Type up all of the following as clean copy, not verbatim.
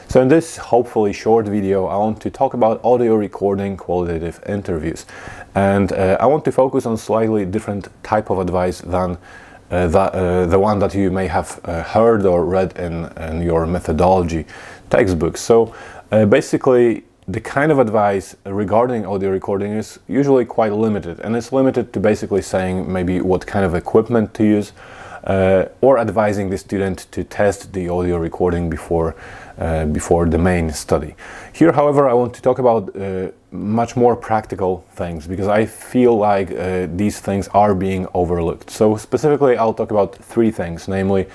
So in this hopefully short video, I want to talk about audio recording qualitative interviews. And I want to focus on slightly different type of advice than the one that you may have heard or read in your methodology textbooks. So basically, the kind of advice regarding audio recording is usually quite limited, and it's limited to basically saying maybe what kind of equipment to use, or advising the student to test the audio recording before the main study. Here, however, I want to talk about much more practical things, because I feel like these things are being overlooked. So specifically, I'll talk about three things, namely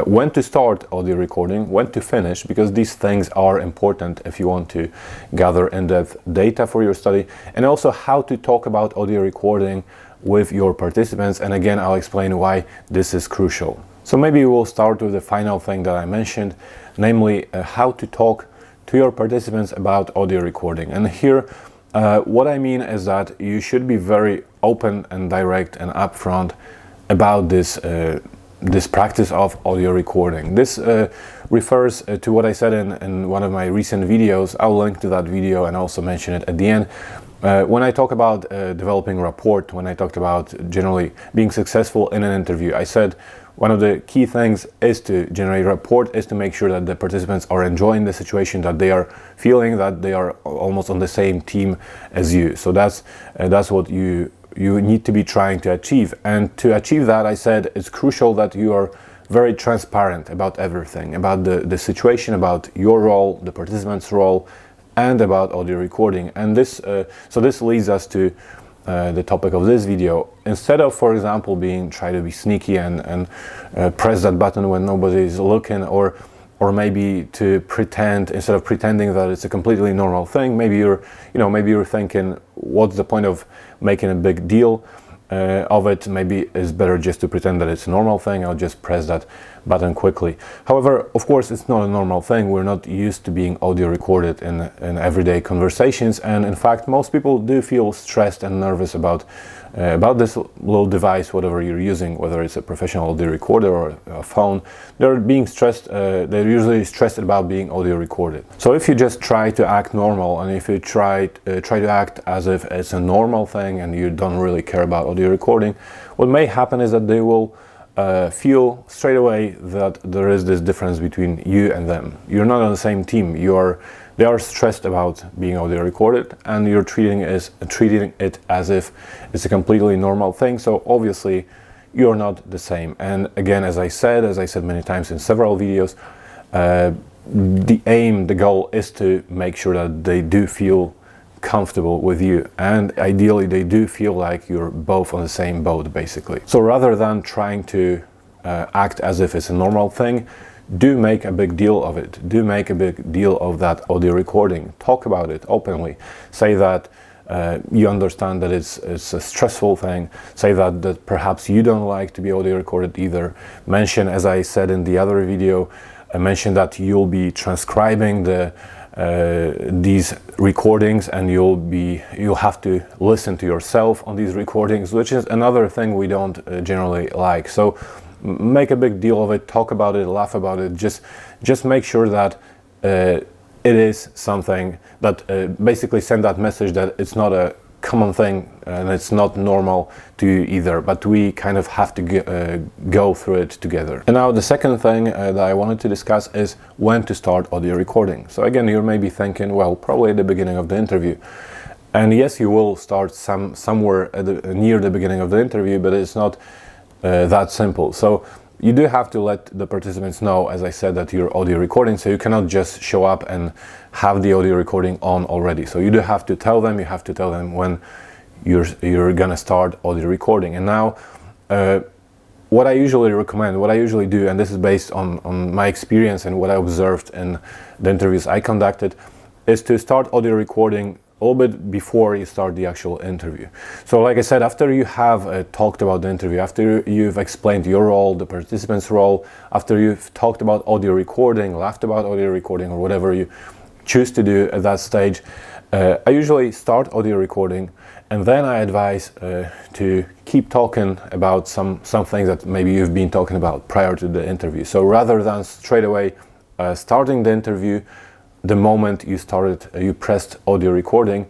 when to start audio recording, when to finish, because these things are important if you want to gather in-depth data for your study, and also how to talk about audio recording with your participants. And again, I'll explain why this is crucial. So maybe we'll start with the final thing that I mentioned, namely how to talk to your participants about audio recording. And here, what I mean is that you should be very open and direct and upfront about this practice of audio recording. This refers to what I said in one of my recent videos. I'll link to that video and also mention it at the end. When I talk about developing rapport, when I talked about generally being successful in an interview, I said one of the key things is to generate rapport, is to make sure that the participants are enjoying the situation, that they are feeling that they are almost on the same team as you. So that's what you need to be trying to achieve. And to achieve that, I said it's crucial that you are very transparent about everything, about the situation, about your role, the participant's role, and about audio recording. And this leads us to the topic of this video. Instead of, for example, try to be sneaky and press that button when nobody is looking, or maybe to pretend, instead of pretending that it's a completely normal thing, maybe you're thinking, what's the point of making a big deal of it? Maybe it's better just to pretend that it's a normal thing. I'll just press that button quickly. However, of course, it's not a normal thing. We're not used to being audio recorded in everyday conversations, and in fact, most people do feel stressed and nervous about this little device, whatever you're using, whether it's a professional audio recorder or a phone. They're usually stressed about being audio recorded. So if you just try to act normal, and if you try to act as if it's a normal thing and you don't really care about audio recording, what may happen is that they will feel straight away that there is this difference between you and them. You're not on the same team. They are stressed about being audio recorded, and you're treating it as if it's a completely normal thing. So obviously, you're not the same. And again, as I said many times in several videos, the goal is to make sure that they do feel comfortable with you, and ideally they do feel like you're both on the same boat, basically. So rather than trying to act as if it's a normal thing, do make a big deal of it. Do make a big deal of that audio recording. Talk about it openly. Say that you understand that it's a stressful thing. Say that perhaps you don't like to be audio recorded either. Mention, as I said in the other video, mention that you'll be transcribing these recordings, and you'll have to listen to yourself on these recordings, which is another thing we don't generally like. So make a big deal of it, talk about it, laugh about it. Just make sure that it is something that basically send that message that it's not a common thing and it's not normal to you either, but we kind of have to go through it together. And now the second thing that I wanted to discuss is when to start audio recording. So again, you may be thinking, well, probably at the beginning of the interview. And yes, you will start somewhere near the beginning of the interview, but it's not that simple. So you do have to let the participants know, as I said, that you're audio recording, so you cannot just show up and have the audio recording on already. So you do have to tell them, when you're gonna start audio recording. And now what I usually recommend, what I usually do, and this is based on my experience and what I observed in the interviews I conducted, is to start audio recording a little bit before you start the actual interview. So like I said, after you have talked about the interview, after you've explained your role, the participant's role, after you've talked about audio recording, laughed about audio recording, or whatever you choose to do at that stage, I usually start audio recording, and then I advise to keep talking about some things that maybe you've been talking about prior to the interview. So rather than straight away starting the interview, the moment you pressed audio recording,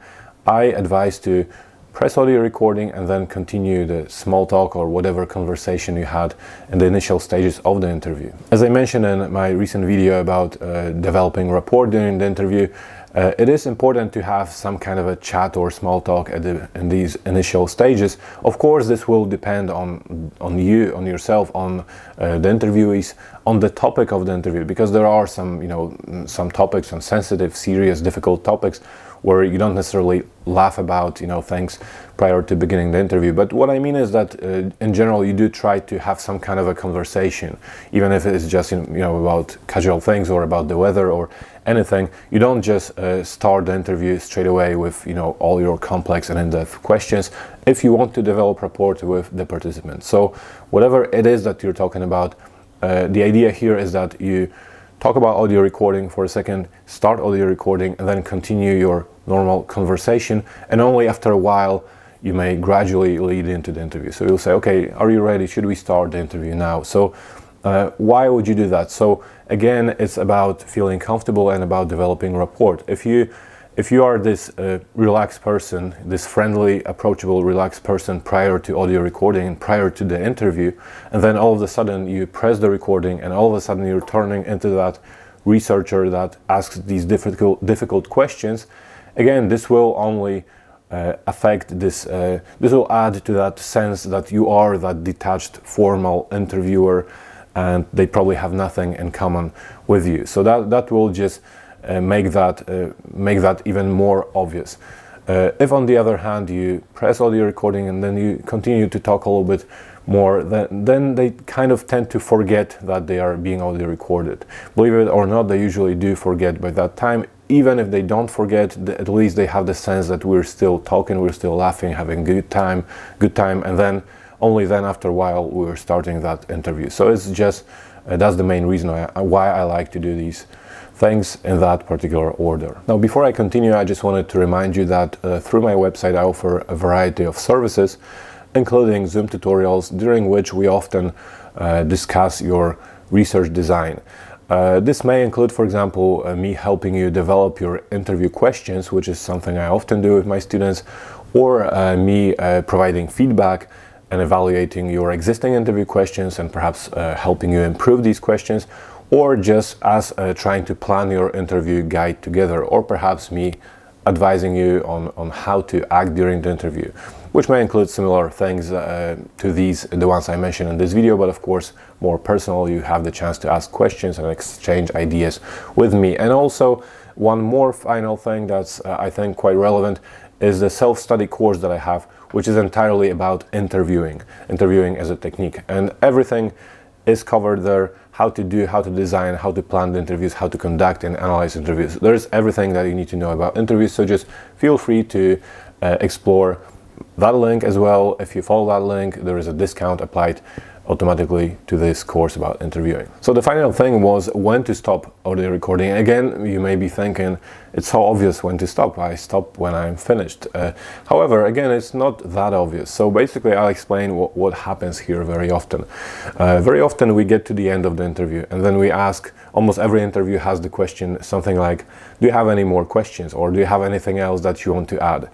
I advise to press audio recording and then continue the small talk or whatever conversation you had in the initial stages of the interview. As I mentioned in my recent video about developing rapport during the interview, it is important to have some kind of a chat or small talk in these initial stages. Of course, this will depend on yourself, on the interviewees, on the topic of the interview, because there are some topics, some sensitive, serious, difficult topics where you don't necessarily laugh about things prior to beginning the interview. But what I mean is that in general you do try to have some kind of a conversation, even if it's just about casual things or about the weather or anything. You don't just start the interview straight away with all your complex and in-depth questions if you want to develop rapport with the participants. So whatever it is that you're talking about, the idea here is that you talk about audio recording for a second, start audio recording, and then continue your normal conversation, and only after a while you may gradually lead into the interview. So you'll say, okay, are you ready? Should we start the interview now? So why would you do that? So again, it's about feeling comfortable and about developing rapport. If you are this relaxed person, this friendly, approachable, relaxed person prior to audio recording and prior to the interview, and then all of a sudden you press the recording and all of a sudden you're turning into that researcher that asks these difficult questions, again, this will only affect this. This will add to that sense that you are that detached, formal interviewer, and they probably have nothing in common with you. So that will just make that even more obvious. If on the other hand you press audio recording and then you continue to talk a little bit more, then they kind of tend to forget that they are being audio recorded. Believe it or not, they usually do forget by that time. Even if they don't forget, at least they have the sense that we're still talking, we're still laughing, having good time, and then only then after a while we're starting that interview. So it's just that's the main reason why I like to do these things in that particular order. Now, before I continue, I just wanted to remind you that through my website I offer a variety of services, including Zoom tutorials, during which we often discuss your research design. This may include, for example, me helping you develop your interview questions, which is something I often do with my students, or me providing feedback and evaluating your existing interview questions and perhaps helping you improve these questions, or just as trying to plan your interview guide together, or perhaps me advising you on how to act during the interview, which may include similar things to the ones I mentioned in this video, but of course more personal. You have the chance to ask questions and exchange ideas with me. And also one more final thing that's I think quite relevant is the self-study course that I have, which is entirely about interviewing as a technique, and everything is covered there. How to design, how to plan the interviews, how to conduct and analyze interviews. There's everything that you need to know about interviews, so just feel free to explore that link as well. If you follow that link, there is a discount applied automatically to this course about interviewing. So the final thing was when to stop audio recording. Again, you may be thinking, it's so obvious when to stop. I stop when I'm finished. However, again, it's not that obvious. So basically, I'll explain what happens here very often. Very often we get to the end of the interview and then we ask, almost every interview has the question something like, do you have any more questions, or do you have anything else that you want to add?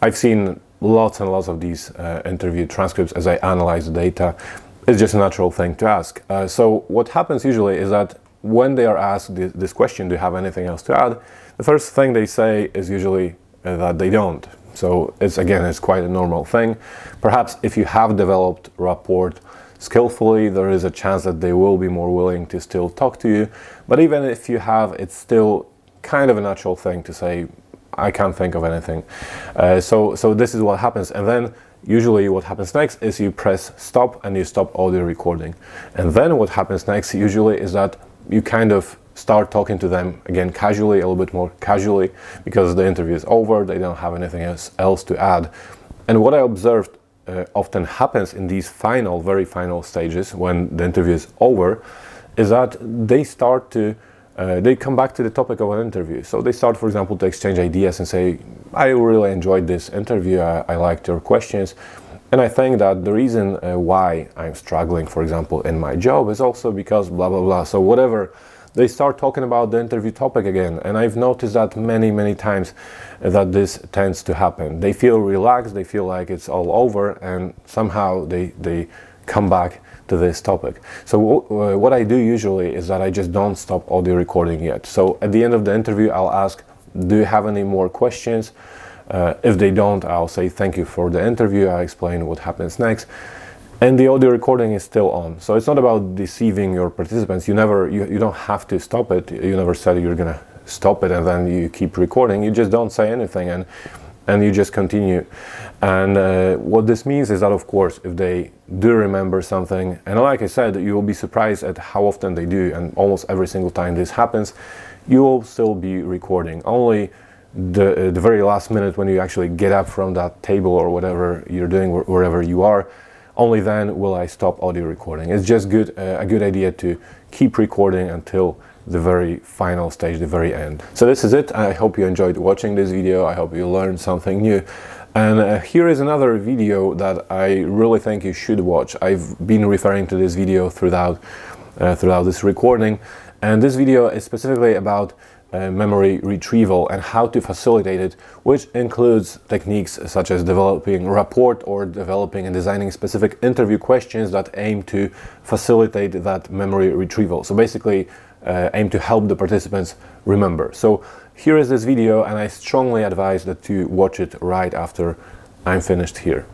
I've seen lots and lots of these interview transcripts as I analyze the data. It's just a natural thing to ask. So what happens usually is that when they are asked this question, do you have anything else to add? The first thing they say is usually that they don't. So it's quite a normal thing. Perhaps if you have developed rapport skillfully, there is a chance that they will be more willing to still talk to you. But even if you have, it's still kind of a natural thing to say, I can't think of anything. So this is what happens. And then usually what happens next is you press stop and you stop audio recording. And then what happens next usually is that you kind of start talking to them again casually, a little bit more casually, because the interview is over, they don't have anything else to add. And what I observed often happens in these very final stages when the interview is over is that they start to they come back to the topic of an interview. So they start, for example, to exchange ideas and say, I really enjoyed this interview, I liked your questions. And I think that the reason why I'm struggling, for example, in my job is also because blah, blah, blah. So whatever they start talking about the interview topic again. And I've noticed that many times that this tends to happen. They feel relaxed, they feel like it's all over, and somehow they come back to this topic. So what I do usually is that I just don't stop audio recording yet. So at the end of the interview, I'll ask, do you have any more questions? If they don't, I'll say thank you for the interview. I explain what happens next. And the audio recording is still on. So it's not about deceiving your participants. You don't have to stop it. You never said you're gonna stop it and then you keep recording. You just don't say anything and you just continue. And what this means is that, of course, if they do remember something, and like I said, you will be surprised at how often they do, and almost every single time this happens, you will still be recording. Only the very last minute, when you actually get up from that table or whatever you're doing, wherever you are, only then will I stop audio recording. It's just a good idea to keep recording until the very final stage, the very end. So this is it. I hope you enjoyed watching this video. I hope you learned something new. And here is another video that I really think you should watch. I've been referring to this video throughout this recording, and this video is specifically about memory retrieval and how to facilitate it, which includes techniques such as developing rapport or developing and designing specific interview questions that aim to facilitate that memory retrieval. So basically aim to help the participants remember. So here is this video, and I strongly advise that you watch it right after I'm finished here.